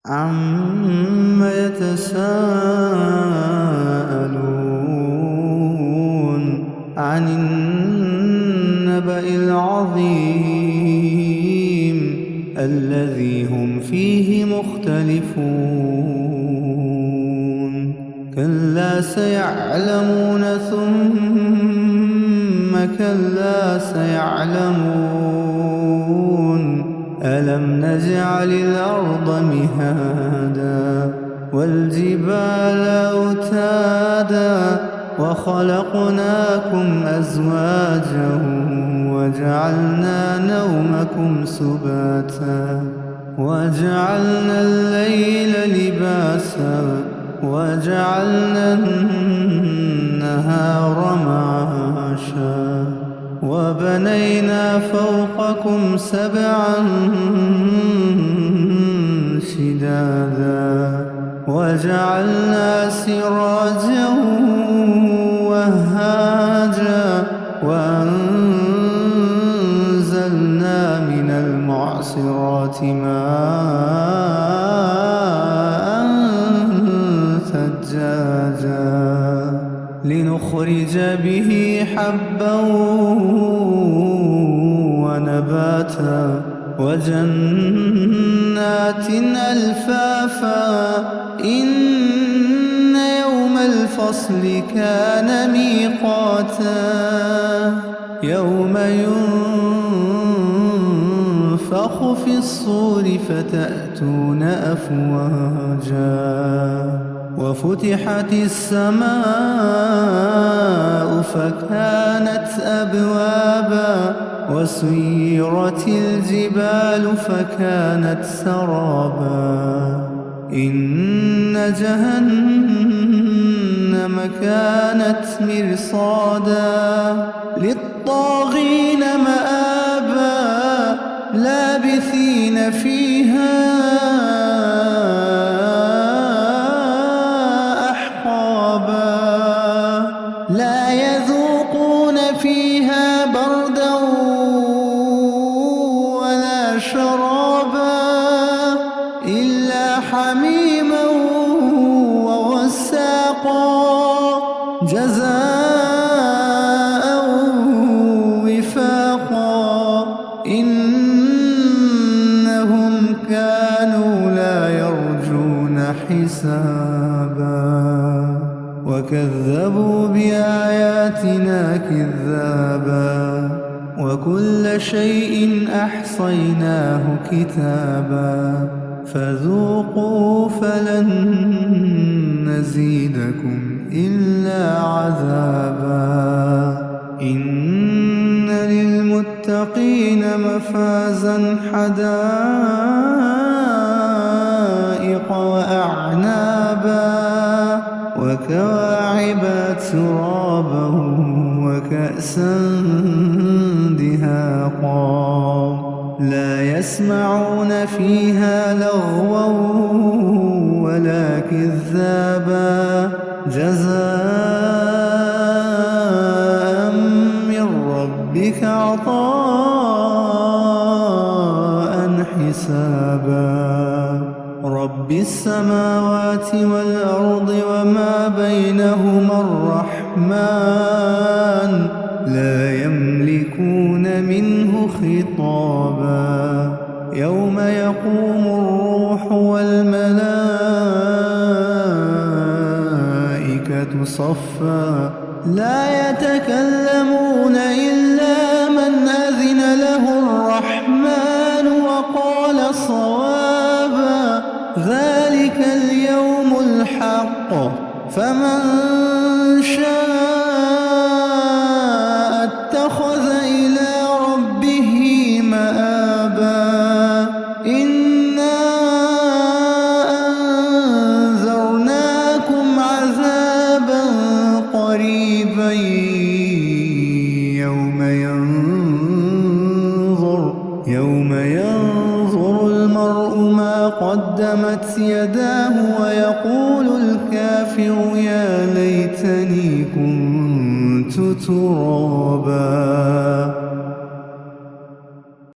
عَمَّ يَتَسَاءَلُونَ عَنِ النَّبَإِ الْعَظِيمِ الَّذِي هُمْ فِيهِ مُخْتَلِفُونَ كَلَّا سَيَعْلَمُونَ ثُمَّ كَلَّا سَيَعْلَمُونَ أَلَمْ نَجْعَلِ الْأَرْضَ مِهَادًا وَالْجِبَالَ أَوْتَادًا وَخَلَقْنَاكُمْ أَزْوَاجًا وَجَعَلْنَا نَوْمَكُمْ سُبَاتًا وَجَعَلْنَا اللَّيْلَ لِبَاسًا وَجَعَلْنَا النَّهَارَ مَعَاشًا وَبَنَيْنَا فَوْقَكُمْ سَبْعًا شِدَادًا وَجَعَلْنَا سِرَاجًا وَهَّاجًا وَأَنزَلْنَا مِنَ الْمُعْصِرَاتِ مَاءً ثَجَّاجًا لِنُخْرِجَ بِهِ حَبًّا وَنَبَاتًا وَجَنَّاتٍ أَلْفَافًا إِنَّ يَوْمَ الْفَصْلِ كَانَ مِيقَاتًا يَوْمَ يُنفَخُ فِي الصُّورِ فَتَأْتُونَ أَفْوَاجًا وَفُتِحَتِ السَّمَاءُ فَكَانَتْ أَبْوَابًا وَسُيِّرَتِ الْجِبَالُ فَكَانَتْ سَرَابًا إِنَّ جَهَنَّمَ كَانَتْ مِرْصَادًا لِلطَّاغِينَ مَآبًا لَابِثِينَ فِيهَا لا يذوقون فيها بردا ولا شرابا إلا حميما وغساقا جزاء وفاقا إنهم كانوا لا يرجون حسابا وكذبوا بآياتنا كذابا وكل شيء أحصيناه كتابا فذوقوا فلن نزيدكم إلا عذابا إن للمتقين مفازا حدائق وأعنابا وكواعب ترابا وكأسا دهاقا لا يسمعون فيها لغوا ولا كذابا جزاء من ربك عطاء حسابا رب السماوات والأرض وما بينهما الرحمن لا يملكون منه خطابا يوم يقوم الروح والملائكة صفا لا يتكلمون إلا من أذن له الرحمن وقال صوابا ذلك اليوم الحق فمن شاء اتخذ إلى ربه مآبا إنا أنذرناكم عذابا قريبا يوم ينظر المرء ما قدمت يداه ويقول الكافر يا ليتني كنت ترابا